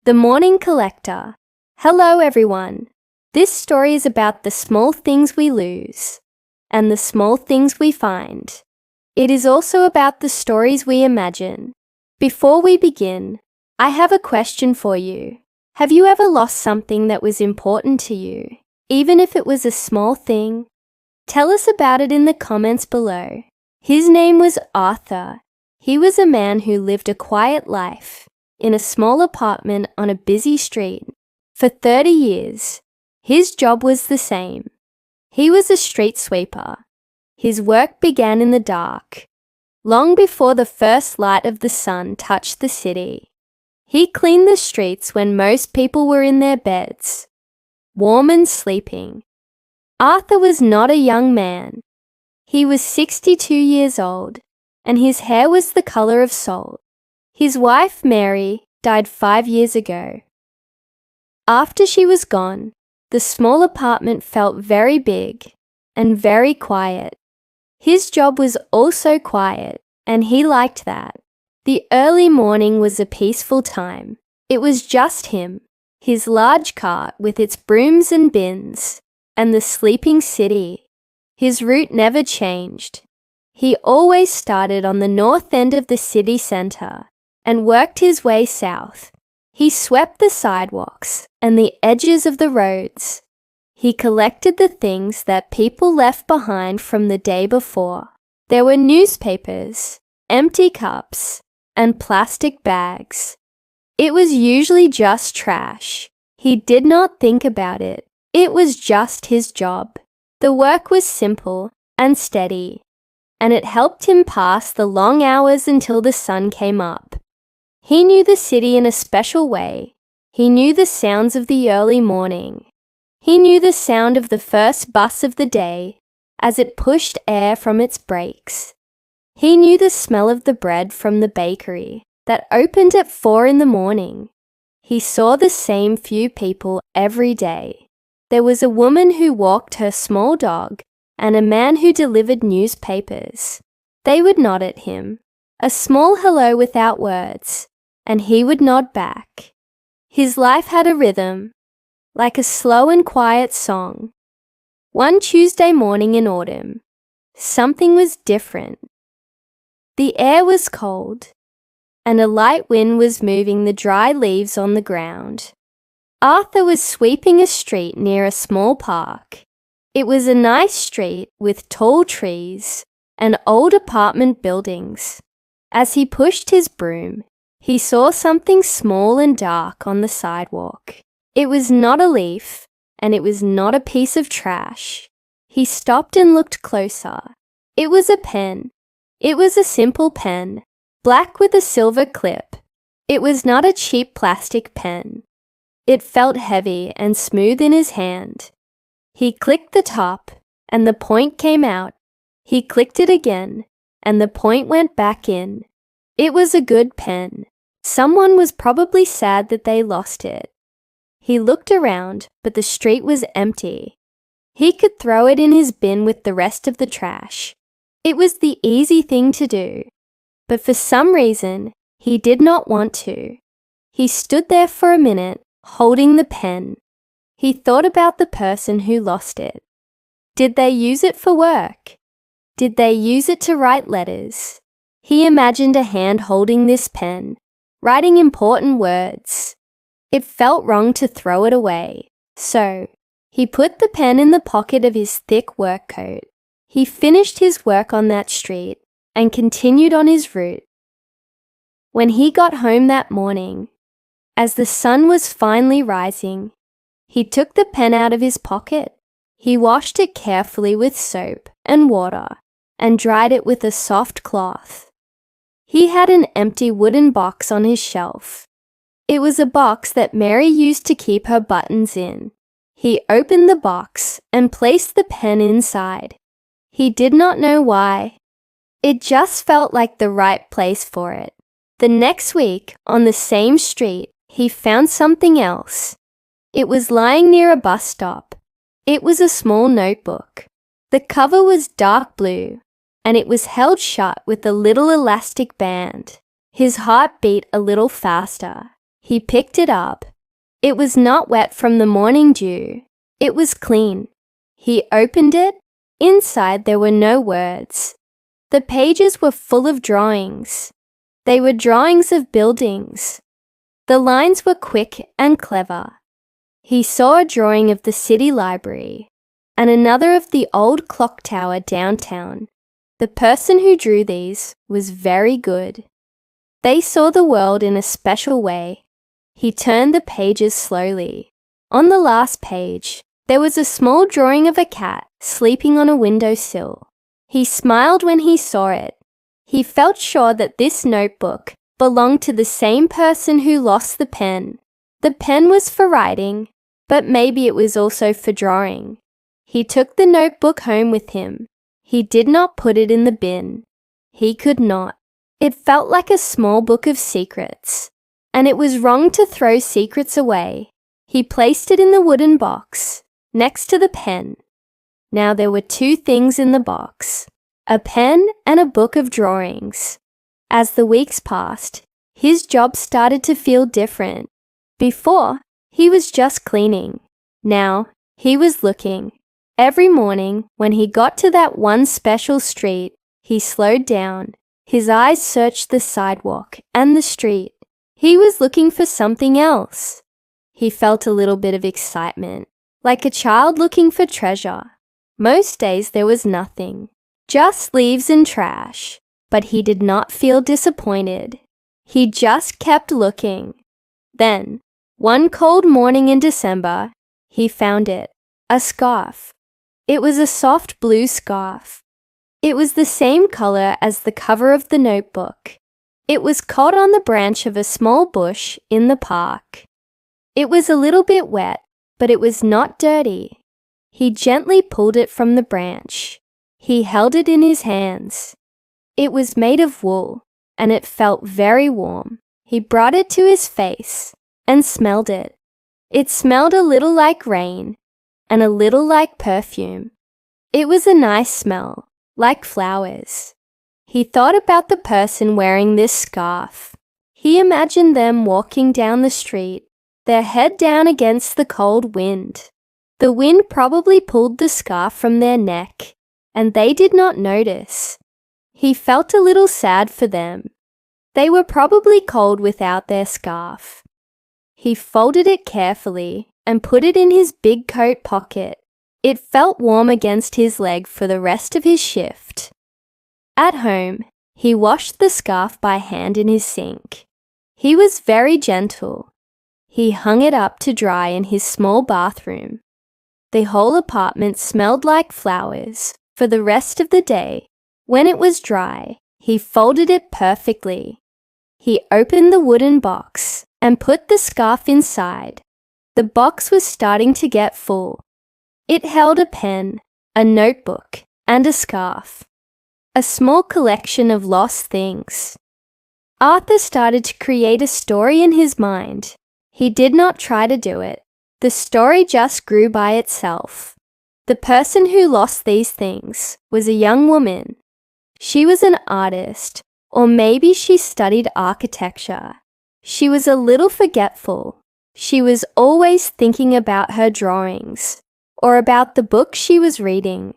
The Morning Collector. Hello everyone. This story is about the small things we lose and the small things we find. It is also about the stories we imagine. Before we begin, I have a question for you. Have you ever lost something that was important to you, even if it was a small thing? Tell us about it in the comments below. His name was Arthur. He was a man who lived a quiet life in a small apartment on a busy street. For 30 years, his job was the same. He was a street sweeper. His work began in the dark, long before the first light of the sun touched the city. He cleaned the streets when most people were in their beds, warm and sleeping. Arthur was not a young man. He was 62 years old, and his hair was the color of salt. His wife, Mary, died 5 years ago. After she was gone, the small apartment felt very big and very quiet. His job was also quiet, and he liked that. The early morning was a peaceful time. It was just him, his large cart with its brooms and bins, and the sleeping city. His route never changed. He always started on the north end of the city center and worked his way south. He swept the sidewalks and the edges of the roads. He collected the things that people left behind from the day before. There were newspapers, empty cups, and plastic bags. It was usually just trash. He did not think about it. It was just his job. The work was simple and steady, and it helped him pass the long hours until the sun came up. He knew the city in a special way. He knew the sounds of the early morning. He knew the sound of the first bus of the day as it pushed air from its brakes. He knew the smell of the bread from the bakery that opened at 4 in the morning. He saw the same few people every day. There was a woman who walked her small dog and a man who delivered newspapers. They would nod at him, a small hello without words, and he would nod back. His life had a rhythm, like a slow and quiet song. One Tuesday morning in autumn, something was different. The air was cold, and a light wind was moving the dry leaves on the ground. Arthur was sweeping a street near a small park. It was a nice street with tall trees and old apartment buildings. As he pushed his broom, he saw something small and dark on the sidewalk. It was not a leaf, and it was not a piece of trash. He stopped and looked closer. It was a pen. It was a simple pen, black with a silver clip. It was not a cheap plastic pen. It felt heavy and smooth in his hand. He clicked the top, and the point came out. He clicked it again, and the point went back in. It was a good pen. Someone was probably sad that they lost it. He looked around, but the street was empty. He could throw it in his bin with the rest of the trash. It was the easy thing to do, but for some reason, he did not want to. He stood there for a minute, holding the pen. He thought about the person who lost it. Did they use it for work? Did they use it to write letters? He imagined a hand holding this pen, writing important words. It felt wrong to throw it away, so he put the pen in the pocket of his thick work coat. He finished his work on that street and continued on his route. When he got home that morning, as the sun was finally rising, he took the pen out of his pocket. He washed it carefully with soap and water and dried it with a soft cloth. He had an empty wooden box on his shelf. It was a box that Mary used to keep her buttons in. He opened the box and placed the pen inside. He did not know why. It just felt like the right place for it. The next week, on the same street, he found something else. It was lying near a bus stop. It was a small notebook. The cover was dark blue, and it was held shut with a little elastic band. His heart beat a little faster. He picked it up. It was not wet from the morning dew. It was clean. He opened it. Inside there were no words. The pages were full of drawings. They were drawings of buildings. The lines were quick and clever. He saw a drawing of the city library and another of the old clock tower downtown. The person who drew these was very good. They saw the world in a special way. He turned the pages slowly. On the last page, there was a small drawing of a cat sleeping on a windowsill. He smiled when he saw it. He felt sure that this notebook belonged to the same person who lost the pen. The pen was for writing, but maybe it was also for drawing. He took the notebook home with him. He did not put it in the bin. He could not. It felt like a small book of secrets, and it was wrong to throw secrets away. He placed it in the wooden box, next to the pen. Now there were two things in the box, a pen and a book of drawings. As the weeks passed, his job started to feel different. Before, he was just cleaning. Now, he was looking. Every morning, when he got to that one special street, he slowed down. His eyes searched the sidewalk and the street. He was looking for something else. He felt a little bit of excitement, like a child looking for treasure. Most days there was nothing, just leaves and trash. But he did not feel disappointed. He just kept looking. Then, one cold morning in December, he found it, a scarf. It was a soft blue scarf. It was the same color as the cover of the notebook. It was caught on the branch of a small bush in the park. It was a little bit wet, but it was not dirty. He gently pulled it from the branch. He held it in his hands. It was made of wool, and it felt very warm. He brought it to his face and smelled it. It smelled a little like rain and a little like perfume. It was a nice smell, like flowers. He thought about the person wearing this scarf. He imagined them walking down the street, their head down against the cold wind. The wind probably pulled the scarf from their neck, and they did not notice. He felt a little sad for them. They were probably cold without their scarf. He folded it carefully and put it in his big coat pocket. It felt warm against his leg for the rest of his shift. At home, he washed the scarf by hand in his sink. He was very gentle. He hung it up to dry in his small bathroom. The whole apartment smelled like flowers for the rest of the day. When it was dry, he folded it perfectly. He opened the wooden box and put the scarf inside. The box was starting to get full. It held a pen, a notebook, and a scarf. A small collection of lost things. Arthur started to create a story in his mind. He did not try to do it. The story just grew by itself. The person who lost these things was a young woman. She was an artist, or maybe she studied architecture. She was a little forgetful. She was always thinking about her drawings, or about the book she was reading.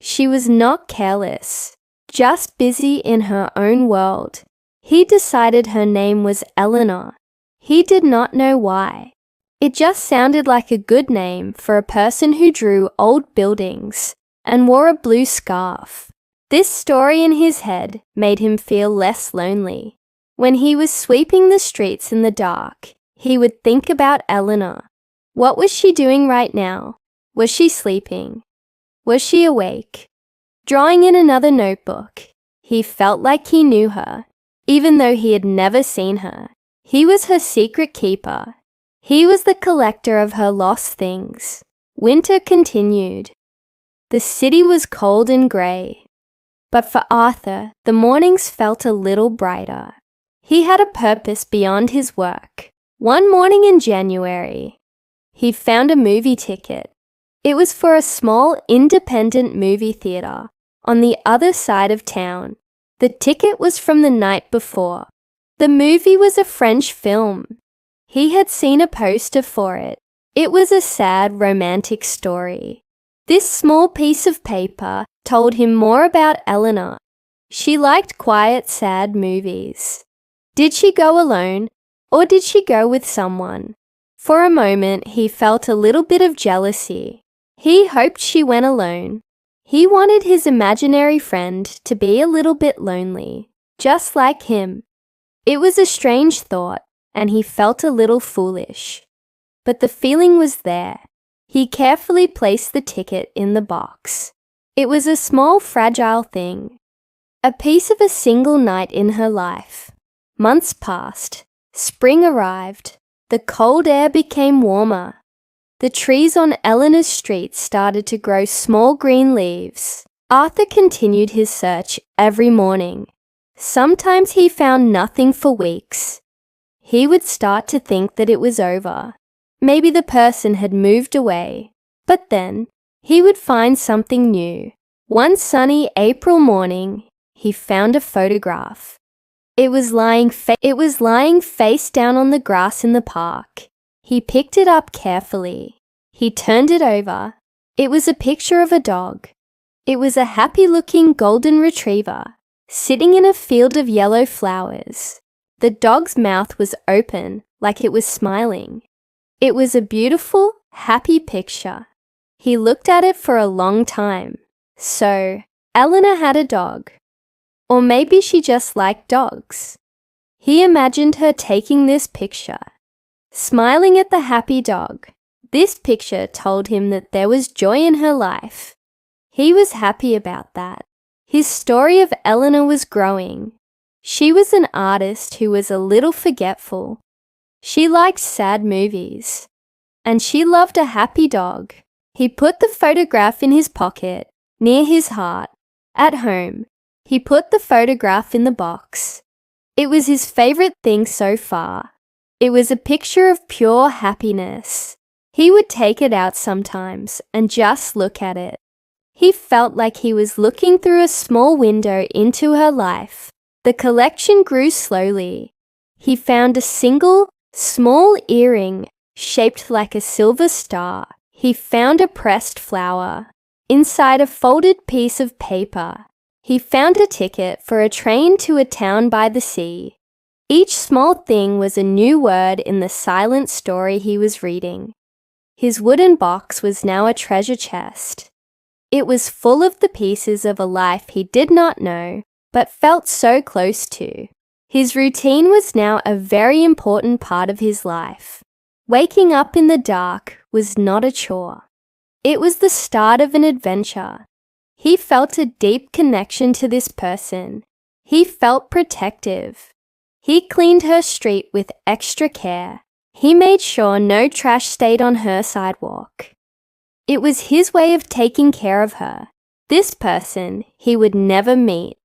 She was not careless, just busy in her own world. He decided her name was Eleanor. He did not know why. It just sounded like a good name for a person who drew old buildings and wore a blue scarf. This story in his head made him feel less lonely. When he was sweeping the streets in the dark, he would think about Eleanor. What was she doing right now? Was she sleeping? Was she awake? Drawing in another notebook, he felt like he knew her, even though he had never seen her. He was her secret keeper. He was the collector of her lost things. Winter continued. The city was cold and grey. But for Arthur, the mornings felt a little brighter. He had a purpose beyond his work. One morning in January, he found a movie ticket. It was for a small independent movie theater on the other side of town. The ticket was from the night before. The movie was a French film. He had seen a poster for it. It was a sad, romantic story. This small piece of paper told him more about Eleanor. She liked quiet, sad movies. Did she go alone, or did she go with someone? For a moment, he felt a little bit of jealousy. He hoped she went alone. He wanted his imaginary friend to be a little bit lonely, just like him. It was a strange thought, and he felt a little foolish. But the feeling was there. He carefully placed the ticket in the box. It was a small, fragile thing, a piece of a single night in her life. Months passed. Spring arrived. The cold air became warmer. The trees on Eleanor's street started to grow small green leaves. Arthur continued his search every morning. Sometimes he found nothing for weeks. He would start to think that it was over. Maybe the person had moved away. But then, he would find something new. One sunny April morning, he found a photograph. It was lying face down on the grass in the park. He picked it up carefully. He turned it over. It was a picture of a dog. It was a happy-looking golden retriever, sitting in a field of yellow flowers. The dog's mouth was open, like it was smiling. It was a beautiful, happy picture. He looked at it for a long time. So, Eleanor had a dog. Or maybe she just liked dogs. He imagined her taking this picture, smiling at the happy dog. This picture told him that there was joy in her life. He was happy about that. His story of Eleanor was growing. She was an artist who was a little forgetful. She liked sad movies, and she loved a happy dog. He put the photograph in his pocket, near his heart. At home, he put the photograph in the box. It was his favorite thing so far. It was a picture of pure happiness. He would take it out sometimes and just look at it. He felt like he was looking through a small window into her life. The collection grew slowly. He found a single, small earring shaped like a silver star. He found a pressed flower. Inside a folded piece of paper, he found a ticket for a train to a town by the sea. Each small thing was a new word in the silent story he was reading. His wooden box was now a treasure chest. It was full of the pieces of a life he did not know, but felt so close to. His routine was now a very important part of his life. Waking up in the dark was not a chore. It was the start of an adventure. He felt a deep connection to this person. He felt protective. He cleaned her street with extra care. He made sure no trash stayed on her sidewalk. It was his way of taking care of her. This person he would never meet.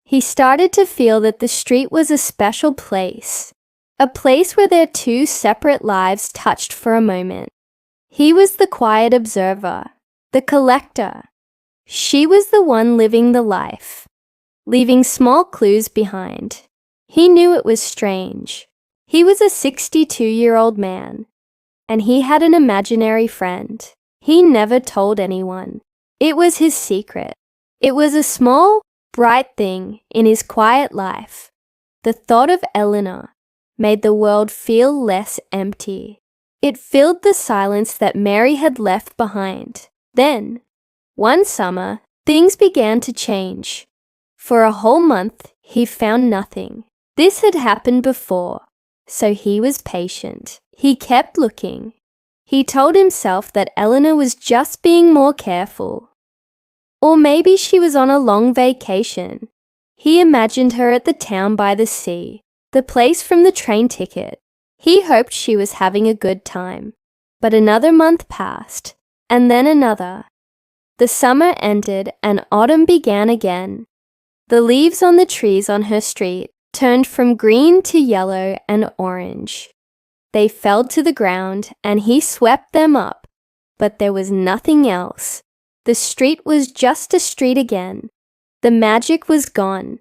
He started to feel that the street was a special place, a place where their two separate lives touched for a moment. He was the quiet observer, the collector. She was the one living the life, leaving small clues behind. He knew it was strange. He was a 62-year-old man, and he had an imaginary friend. He never told anyone. It was his secret. It was a small, bright thing in his quiet life. The thought of Eleanor made the world feel less empty. It filled the silence that Mary had left behind. Then, one summer, things began to change. For a whole month, he found nothing. This had happened before, so he was patient. He kept looking. He told himself that Eleanor was just being more careful. Or maybe she was on a long vacation. He imagined her at the town by the sea, the place from the train ticket. He hoped she was having a good time. But another month passed, and then another. The summer ended and autumn began again. The leaves on the trees on her street turned from green to yellow and orange. They fell to the ground and he swept them up, but there was nothing else. The street was just a street again. The magic was gone.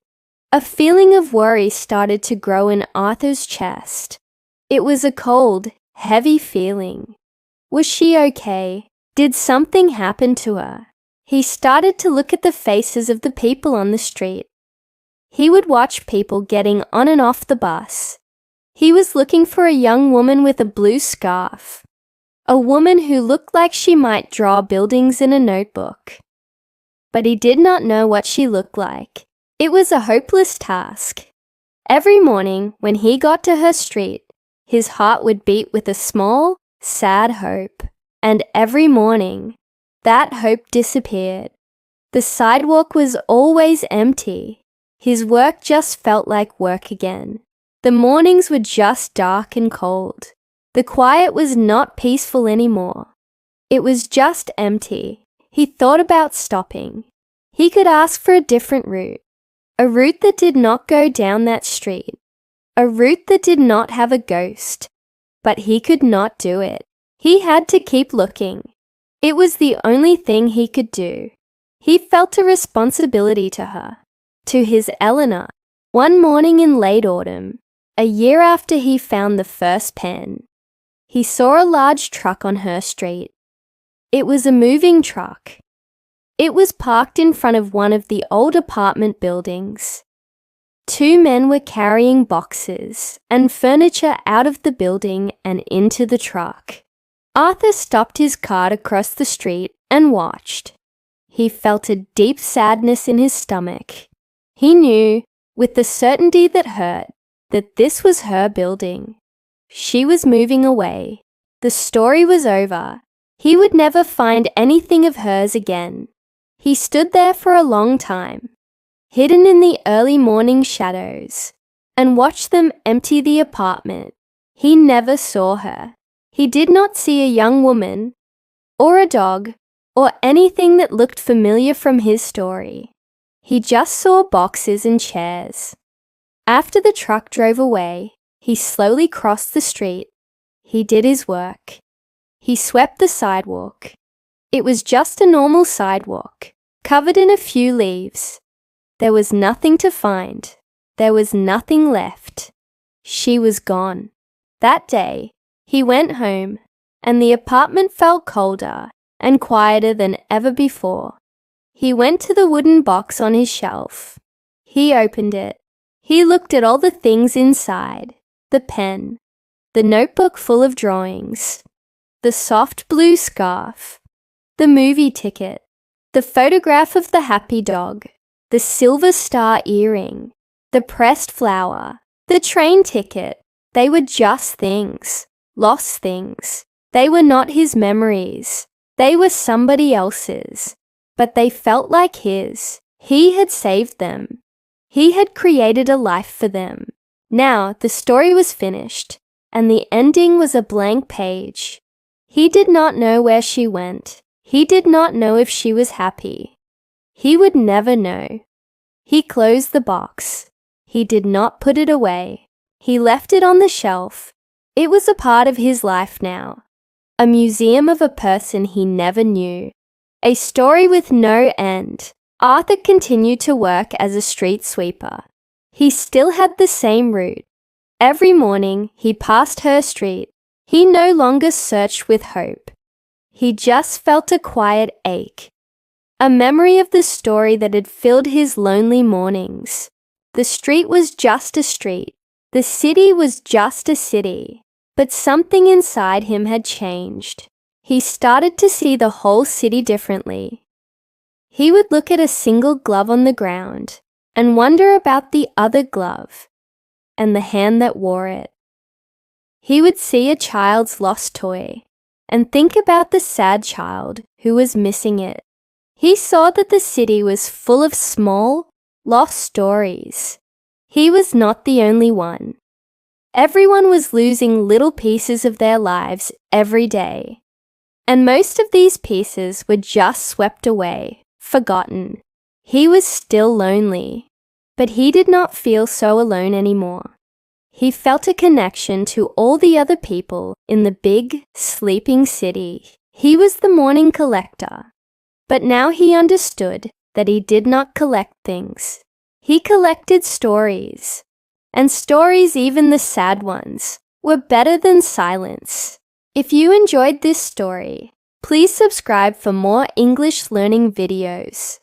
A feeling of worry started to grow in Arthur's chest. It was a cold, heavy feeling. Was she okay? Did something happen to her? He started to look at the faces of the people on the street. He would watch people getting on and off the bus. He was looking for a young woman with a blue scarf, a woman who looked like she might draw buildings in a notebook. But he did not know what she looked like. It was a hopeless task. Every morning when he got to her street, his heart would beat with a small, sad hope. And every morning, that hope disappeared. The sidewalk was always empty. His work just felt like work again. The mornings were just dark and cold. The quiet was not peaceful anymore. It was just empty. He thought about stopping. He could ask for a different route, a route that did not go down that street, a route that did not have a ghost. But he could not do it. He had to keep looking. It was the only thing he could do. He felt a responsibility to her, to his Eleanor. One morning in late autumn, a year after he found the first pen, he saw a large truck on her street. It was a moving truck. It was parked in front of one of the old apartment buildings. Two men were carrying boxes and furniture out of the building and into the truck. Arthur stopped his cart across the street and watched. He felt a deep sadness in his stomach. He knew, with the certainty that hurt, that this was her building. She was moving away. The story was over. He would never find anything of hers again. He stood there for a long time, hidden in the early morning shadows, and watched them empty the apartment. He never saw her. He did not see a young woman, or a dog, or anything that looked familiar from his story. He just saw boxes and chairs. After the truck drove away, he slowly crossed the street. He did his work. He swept the sidewalk. It was just a normal sidewalk, covered in a few leaves. There was nothing to find. There was nothing left. She was gone. That day, he went home, and the apartment felt colder and quieter than ever before. He went to the wooden box on his shelf. He opened it. He looked at all the things inside: the pen, the notebook full of drawings, the soft blue scarf, the movie ticket, the photograph of the happy dog, the silver star earring, the pressed flower, the train ticket. They were just things, lost things. They were not his memories. They were somebody else's, but they felt like his. He had saved them. He had created a life for them. Now the story was finished, and the ending was a blank page. He did not know where she went. He did not know if she was happy. He would never know. He closed the box. He did not put it away. He left it on the shelf. It was a part of his life now. A museum of a person he never knew. A story with no end. Arthur continued to work as a street sweeper. He still had the same route. Every morning he passed her street. He no longer searched with hope. He just felt a quiet ache, a memory of the story that had filled his lonely mornings. The street was just a street. The city was just a city. But something inside him had changed. He started to see the whole city differently. He would look at a single glove on the ground and wonder about the other glove and the hand that wore it. He would see a child's lost toy and think about the sad child who was missing it. He saw that the city was full of small, lost stories. He was not the only one. Everyone was losing little pieces of their lives every day. And most of these pieces were just swept away, forgotten. He was still lonely, but he did not feel so alone anymore. He felt a connection to all the other people in the big, sleeping city. He was the morning collector. But now he understood that he did not collect things. He collected stories. And stories, even the sad ones, were better than silence. If you enjoyed this story, please subscribe for more English learning videos.